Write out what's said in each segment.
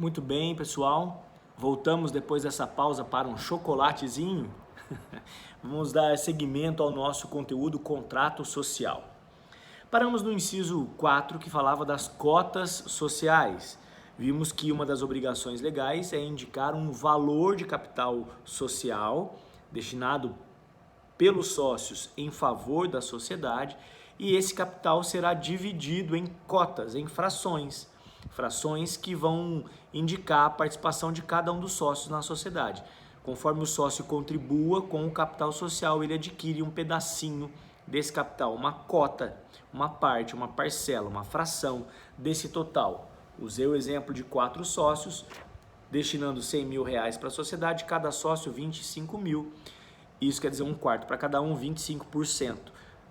Muito bem, pessoal. Voltamos depois dessa pausa para um chocolatezinho. Vamos dar seguimento ao nosso conteúdo contrato social. Paramos no inciso 4, que falava das cotas sociais. Vimos que uma das obrigações legais é indicar um valor de capital social destinado pelos sócios em favor da sociedade, e esse capital será dividido em cotas, em frações que vão indicar a participação de cada um dos sócios na sociedade. Conforme o sócio contribua com o capital social, ele adquire um pedacinho desse capital, uma cota, uma parte, uma parcela, uma fração desse total. Usei o exemplo de 4 sócios, destinando 100 mil reais para a sociedade, cada sócio 25 mil. Isso quer dizer um quarto para cada um, 25%.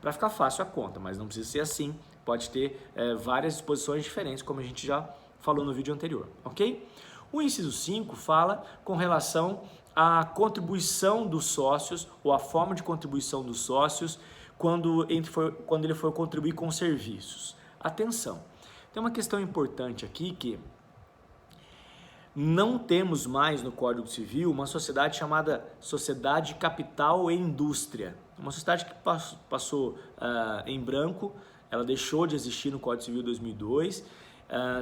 Para ficar fácil a conta, mas não precisa ser assim. Pode ter várias disposições diferentes, como a gente já falou no vídeo anterior, ok? O inciso 5 fala com relação à contribuição dos sócios, ou a forma de contribuição dos sócios, quando ele for contribuir com serviços. Atenção, tem uma questão importante aqui que não temos mais no Código Civil uma sociedade chamada Sociedade Capital e Indústria. Uma sociedade que passou em branco, ela deixou de existir no Código Civil 2002,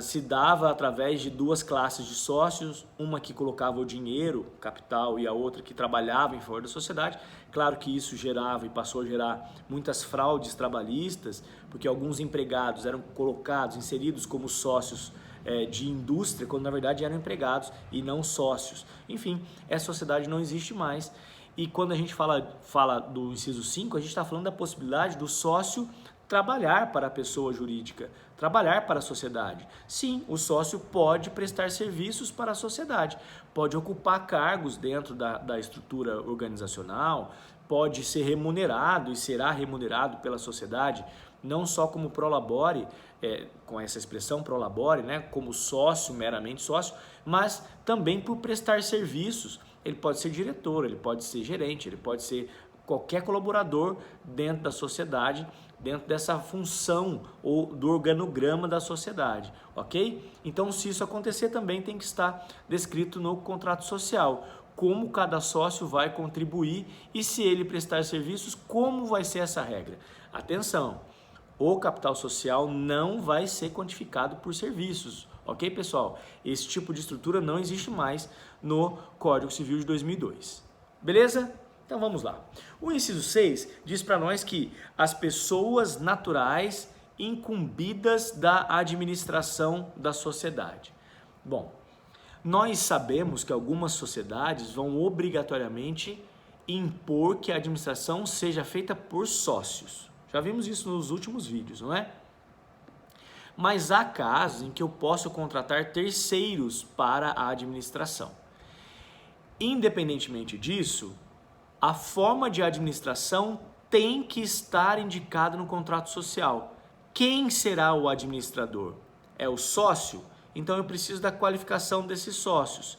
se dava através de 2 classes de sócios, uma que colocava o dinheiro, capital, e a outra que trabalhava em favor da sociedade. Claro que isso gerava e passou a gerar muitas fraudes trabalhistas, porque alguns empregados eram colocados, inseridos como sócios de indústria, quando na verdade eram empregados e não sócios. Enfim, essa sociedade não existe mais. E quando a gente fala do inciso 5, a gente está falando da possibilidade do sócio trabalhar para a pessoa jurídica, trabalhar para a sociedade. Sim, o sócio pode prestar serviços para a sociedade, pode ocupar cargos dentro da estrutura organizacional, pode ser remunerado e será remunerado pela sociedade, não só como prolabore, com essa expressão prolabore, né, como sócio, meramente sócio, mas também por prestar serviços. Ele pode ser diretor, ele pode ser gerente, ele pode ser qualquer colaborador dentro da sociedade, dentro dessa função ou do organograma da sociedade, ok? Então, se isso acontecer, também tem que estar descrito no contrato social, como cada sócio vai contribuir e, se ele prestar serviços, como vai ser essa regra. Atenção, o capital social não vai ser quantificado por serviços, ok, pessoal? Esse tipo de estrutura não existe mais no Código Civil de 2002, beleza? Então vamos lá. O inciso 6 diz para nós que as pessoas naturais incumbidas da administração da sociedade. Bom, nós sabemos que algumas sociedades vão obrigatoriamente impor que a administração seja feita por sócios. Já vimos isso nos últimos vídeos, não é? Mas há casos em que eu posso contratar terceiros para a administração. Independentemente disso, a forma de administração tem que estar indicada no contrato social. Quem será o administrador? É o sócio? Então eu preciso da qualificação desses sócios.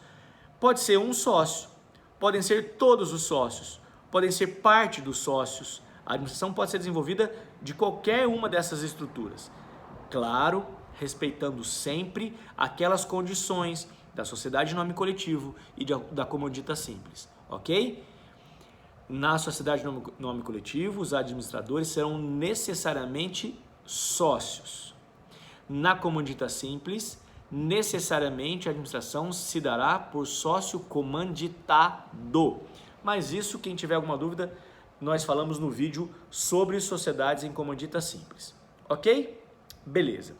Pode ser um sócio, podem ser todos os sócios, podem ser parte dos sócios. A administração pode ser desenvolvida de qualquer uma dessas estruturas. Claro, respeitando sempre aquelas condições da sociedade de nome coletivo e da comandita simples, ok? Na sociedade de nome coletivo, os administradores serão necessariamente sócios. Na comandita simples, necessariamente a administração se dará por sócio comanditado. Mas isso, quem tiver alguma dúvida, nós falamos no vídeo sobre sociedades em comandita simples. Ok? Beleza.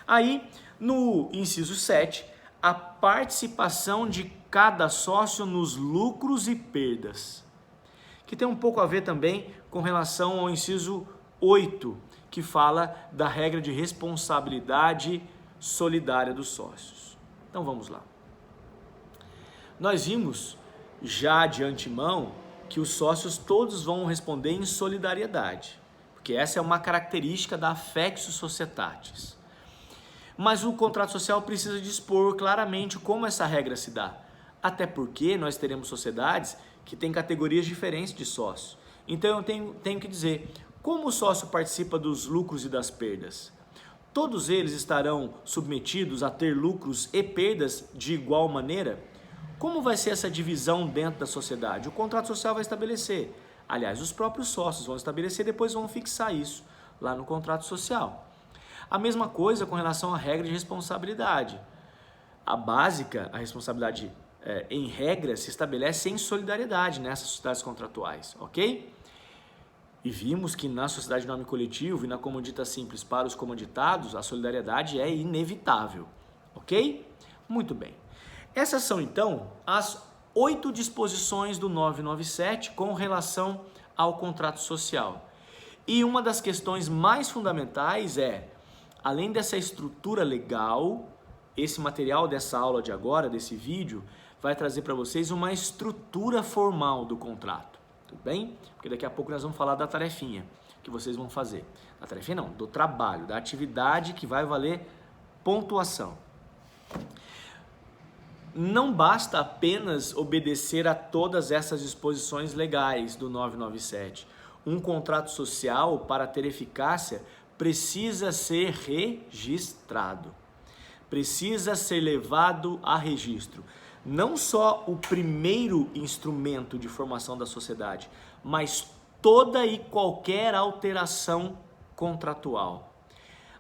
Aí, no inciso 7, a participação de cada sócio nos lucros e perdas, que tem um pouco a ver também com relação ao inciso 8, que fala da regra de responsabilidade solidária dos sócios. Então vamos lá. Nós vimos já de antemão que os sócios todos vão responder em solidariedade, porque essa é uma característica da affectio societatis. Mas o contrato social precisa dispor claramente como essa regra se dá, até porque nós teremos sociedades que têm categorias diferentes de sócios. Então eu tenho que dizer, como o sócio participa dos lucros e das perdas? todos eles estarão submetidos a ter lucros e perdas de igual maneira? Como vai ser essa divisão dentro da sociedade? O contrato social vai estabelecer. Aliás, os próprios sócios vão estabelecer, depois vão fixar isso lá no contrato social. A mesma coisa com relação à regra de responsabilidade. A básica, a responsabilidade em regra, se estabelece em solidariedade nessas sociedades contratuais, ok? E vimos que na sociedade de nome coletivo e na comandita simples para os comanditados, a solidariedade é inevitável, ok? Muito bem. Essas são, então, as 8 disposições do 997 com relação ao contrato social. E uma das questões mais fundamentais é, além dessa estrutura legal, esse material dessa aula de agora, desse vídeo, vai trazer para vocês uma estrutura formal do contrato, tudo bem? Porque daqui a pouco nós vamos falar da tarefinha que vocês vão fazer. Da tarefinha não, do trabalho, da atividade que vai valer pontuação. Não basta apenas obedecer a todas essas disposições legais do 997. Um contrato social, para ter eficácia, precisa ser registrado. Precisa ser levado a registro. Não só o primeiro instrumento de formação da sociedade, mas toda e qualquer alteração contratual.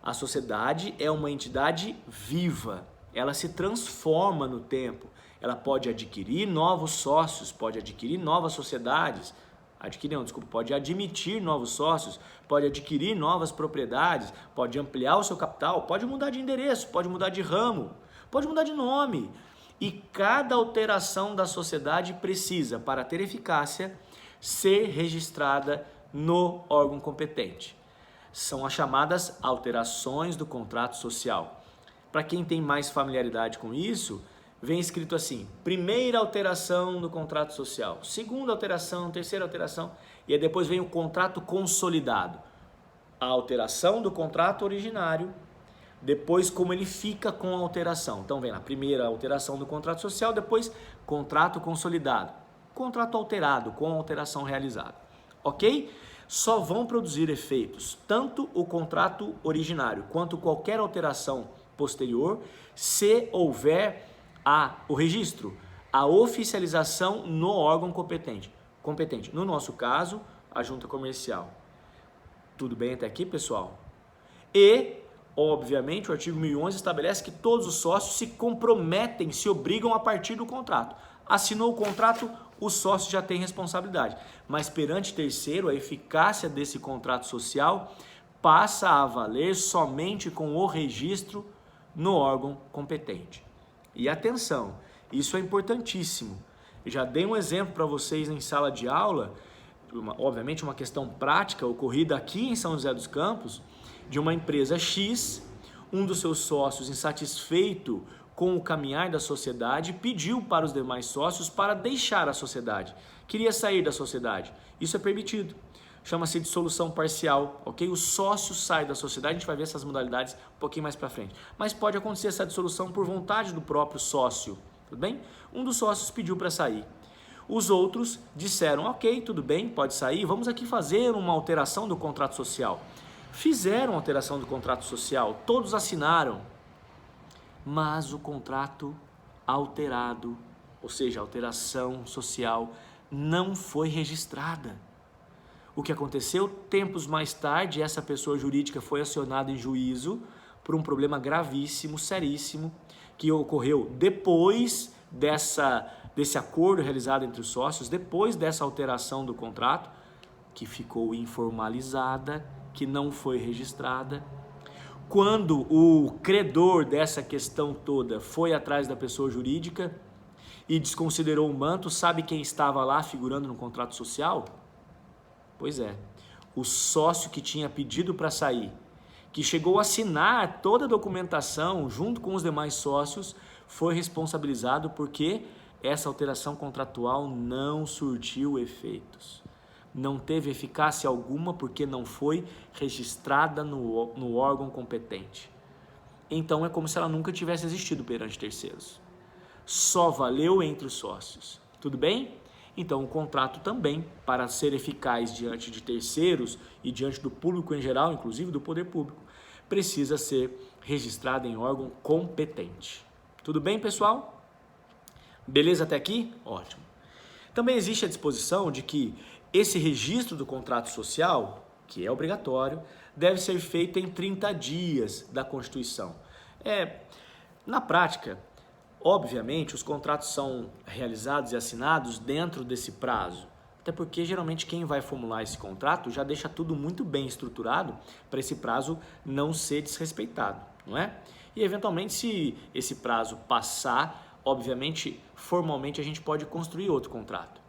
A sociedade é uma entidade viva. Ela se transforma no tempo, ela pode adquirir novos sócios, pode adquirir novas sociedades, pode admitir novos sócios, pode adquirir novas propriedades, pode ampliar o seu capital, pode mudar de endereço, pode mudar de ramo, pode mudar de nome. E cada alteração da sociedade precisa, para ter eficácia, ser registrada no órgão competente. São as chamadas alterações do contrato social. Para quem tem mais familiaridade com isso, vem escrito assim: primeira alteração do contrato social, segunda alteração, terceira alteração, e aí depois vem o contrato consolidado. A alteração do contrato originário, depois como ele fica com a alteração. Então vem lá, primeira alteração do contrato social, depois contrato consolidado, contrato alterado com a alteração realizada, ok? Só vão produzir efeitos tanto o contrato originário quanto qualquer alteração posterior, se houver o registro, a oficialização no órgão competente. No nosso caso, a junta comercial. Tudo bem até aqui, pessoal? E, obviamente, o artigo 1011 estabelece que todos os sócios se comprometem, se obrigam a partir do contrato. Assinou o contrato, o sócio já tem responsabilidade. Mas perante terceiro, a eficácia desse contrato social passa a valer somente com o registro no órgão competente. E atenção, isso é importantíssimo. Eu já dei um exemplo para vocês em sala de aula, obviamente uma questão prática ocorrida aqui em São José dos Campos, de uma empresa X, um dos seus sócios, insatisfeito com o caminhar da sociedade, pediu para os demais sócios para deixar a sociedade. Queria sair da sociedade. Isso é permitido. Chama-se dissolução parcial, ok? O sócio sai da sociedade, a gente vai ver essas modalidades um pouquinho mais para frente. Mas pode acontecer essa dissolução por vontade do próprio sócio, tudo bem? Um dos sócios pediu para sair. Os outros disseram, ok, tudo bem, pode sair, vamos aqui fazer uma alteração do contrato social. Fizeram a alteração do contrato social, todos assinaram, mas o contrato alterado, ou seja, a alteração social, não foi registrada. O que aconteceu? Tempos mais tarde, essa pessoa jurídica foi acionada em juízo por um problema gravíssimo, seríssimo, que ocorreu depois desse acordo realizado entre os sócios, depois dessa alteração do contrato, que ficou informalizada, que não foi registrada. Quando o credor dessa questão toda foi atrás da pessoa jurídica e desconsiderou o manto, sabe quem estava lá figurando no contrato social? Pois é, o sócio que tinha pedido para sair, que chegou a assinar toda a documentação junto com os demais sócios, foi responsabilizado porque essa alteração contratual não surtiu efeitos. Não teve eficácia alguma porque não foi registrada no órgão competente. Então é como se ela nunca tivesse existido perante terceiros. Só valeu entre os sócios. Tudo bem? Então o contrato também, para ser eficaz diante de terceiros e diante do público em geral, inclusive do poder público, precisa ser registrada em órgão competente. Tudo bem, pessoal? Beleza até aqui? Ótimo. Também existe a disposição de que esse registro do contrato social, que é obrigatório, deve ser feito em 30 dias da Constituição. Na prática, obviamente, os contratos são realizados e assinados dentro desse prazo, até porque geralmente quem vai formular esse contrato já deixa tudo muito bem estruturado para esse prazo não ser desrespeitado, não é? E eventualmente, se esse prazo passar, obviamente, formalmente a gente pode construir outro contrato.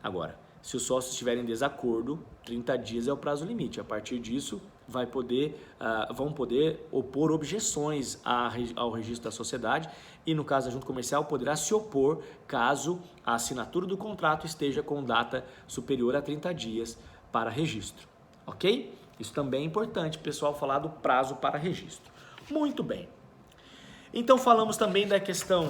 Agora, se os sócios estiverem em desacordo, 30 dias é o prazo limite. A partir disso, vão poder opor objeções ao registro da sociedade e, no caso da junta comercial, poderá se opor caso a assinatura do contrato esteja com data superior a 30 dias para registro. Ok? Isso também é importante, pessoal, falar do prazo para registro. Muito bem. Então, falamos também da questão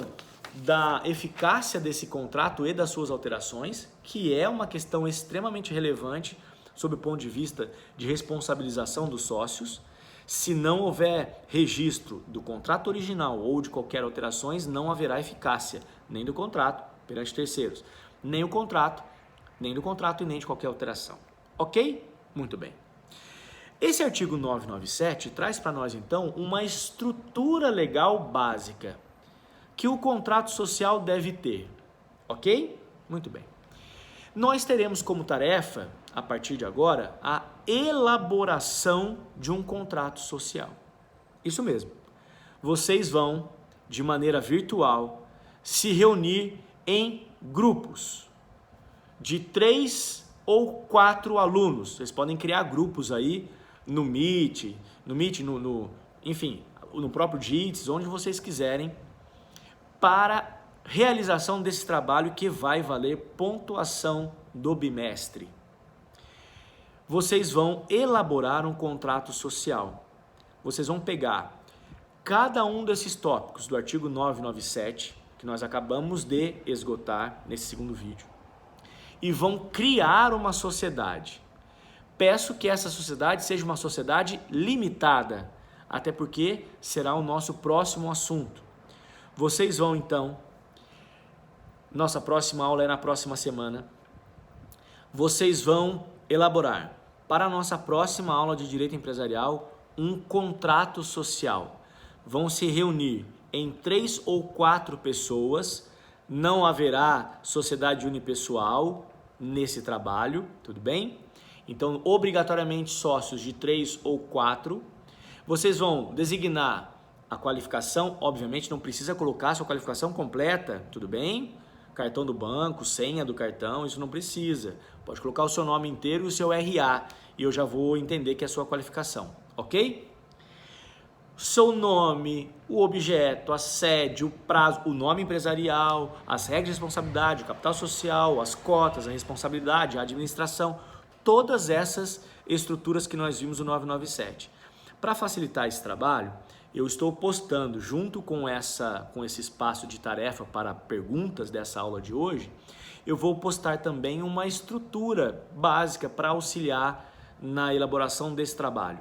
da eficácia desse contrato e das suas alterações, que é uma questão extremamente relevante sob o ponto de vista de responsabilização dos sócios. Se não houver registro do contrato original ou de qualquer alterações, não haverá eficácia nem do contrato perante terceiros, nem do contrato e nem de qualquer alteração. Ok? Muito bem. Esse artigo 997 traz para nós, então, uma estrutura legal básica que o contrato social deve ter, ok? Muito bem. Nós teremos como tarefa, a partir de agora, a elaboração de um contrato social. Isso mesmo. Vocês vão, de maneira virtual, se reunir em grupos de 3 ou 4 alunos. Vocês podem criar grupos aí no Meet, enfim, no próprio Jitsi, onde vocês quiserem, para realização desse trabalho que vai valer pontuação do bimestre. Vocês vão elaborar um contrato social. Vocês vão pegar cada um desses tópicos do artigo 997, que nós acabamos de esgotar nesse segundo vídeo, e vão criar uma sociedade. Peço que essa sociedade seja uma sociedade limitada, até porque será o nosso próximo assunto. Vocês vão, então, nossa próxima aula é na próxima semana, vocês vão elaborar, para a nossa próxima aula de Direito Empresarial, um contrato social. Vão se reunir em 3 ou 4 pessoas, não haverá sociedade unipessoal nesse trabalho, tudo bem? Então, obrigatoriamente sócios de 3 ou 4. Vocês vão designar a qualificação, obviamente não precisa colocar a sua qualificação completa, tudo bem? Cartão do banco, senha do cartão, isso não precisa. Pode colocar o seu nome inteiro e o seu RA e eu já vou entender que é a sua qualificação, ok? Seu nome, o objeto, a sede, o prazo, o nome empresarial, as regras de responsabilidade, o capital social, as cotas, a responsabilidade, a administração, todas essas estruturas que nós vimos no 997. Para facilitar esse trabalho, eu estou postando junto com esse espaço de tarefa para perguntas dessa aula de hoje, eu vou postar também uma estrutura básica para auxiliar na elaboração desse trabalho,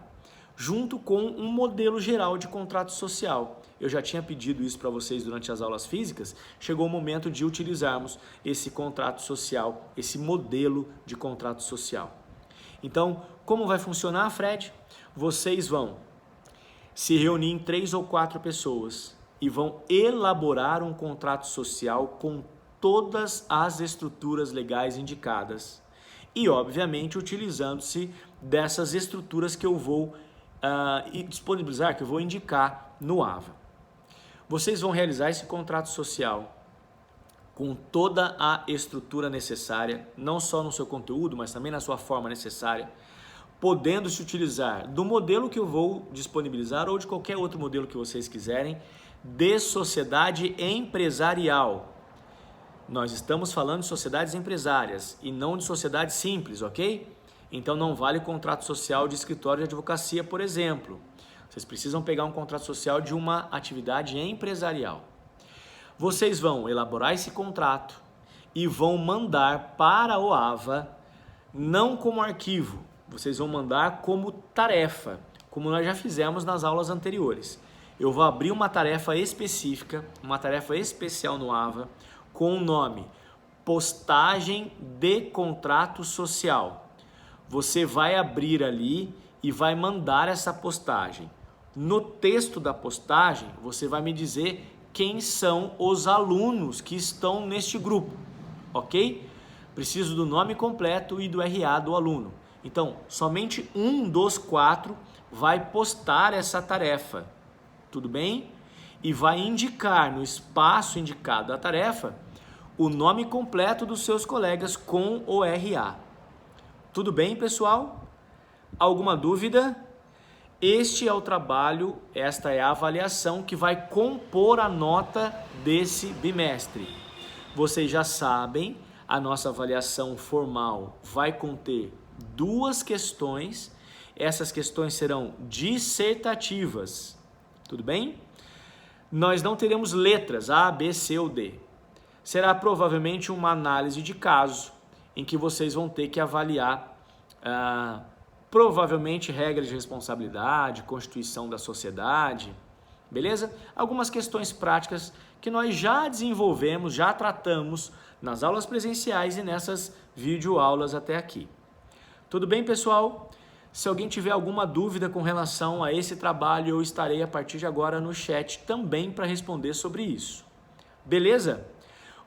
junto com um modelo geral de contrato social. Eu já tinha pedido isso para vocês durante as aulas físicas, chegou o momento de utilizarmos esse contrato social, esse modelo de contrato social. Então, como vai funcionar, Fred? Vocês vão se reunir em 3 ou 4 pessoas e vão elaborar um contrato social com todas as estruturas legais indicadas e, obviamente, utilizando-se dessas estruturas que eu vou disponibilizar, que eu vou indicar no AVA. Vocês vão realizar esse contrato social com toda a estrutura necessária, não só no seu conteúdo, mas também na sua forma necessária, podendo se utilizar do modelo que eu vou disponibilizar ou de qualquer outro modelo que vocês quiserem, de sociedade empresarial. Nós estamos falando de sociedades empresárias e não de sociedade simples, ok? Então não vale contrato social de escritório de advocacia, por exemplo. Vocês precisam pegar um contrato social de uma atividade empresarial. Vocês vão elaborar esse contrato e vão mandar para o AVA, não como arquivo, vocês vão mandar como tarefa, como nós já fizemos nas aulas anteriores. Eu vou abrir uma tarefa específica, uma tarefa especial no AVA, com o nome Postagem de Contrato Social. Você vai abrir ali e vai mandar essa postagem. No texto da postagem, você vai me dizer quem são os alunos que estão neste grupo, ok? Preciso do nome completo e do RA do aluno. Então, somente um dos 4 vai postar essa tarefa, tudo bem? E vai indicar no espaço indicado da tarefa o nome completo dos seus colegas com o RA. Tudo bem, pessoal? Alguma dúvida? Este é o trabalho, esta é a avaliação que vai compor a nota desse bimestre. Vocês já sabem, a nossa avaliação formal vai conter 2 questões. Essas questões serão dissertativas, tudo bem? Nós não teremos letras A, B, C ou D. Será provavelmente uma análise de caso, em que vocês vão ter que avaliar provavelmente regras de responsabilidade, constituição da sociedade, beleza? Algumas questões práticas que nós já desenvolvemos, já tratamos nas aulas presenciais e nessas videoaulas até aqui. Tudo bem, pessoal? Se alguém tiver alguma dúvida com relação a esse trabalho, eu estarei a partir de agora no chat também para responder sobre isso. Beleza?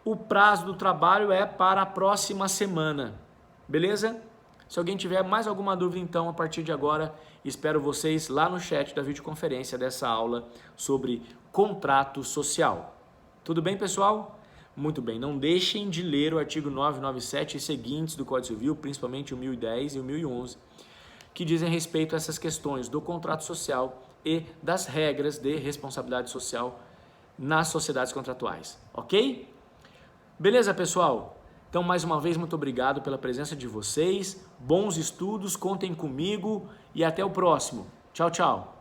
O prazo do trabalho é para a próxima semana, beleza? Se alguém tiver mais alguma dúvida, então, a partir de agora, espero vocês lá no chat da videoconferência dessa aula sobre contrato social. Tudo bem, pessoal? Muito bem, não deixem de ler o artigo 997 e seguintes do Código Civil, principalmente o 1010 e o 1011, que dizem respeito a essas questões do contrato social e das regras de responsabilidade social nas sociedades contratuais, ok? Beleza, pessoal? Então, mais uma vez, muito obrigado pela presença de vocês, bons estudos, contem comigo e até o próximo. Tchau, tchau!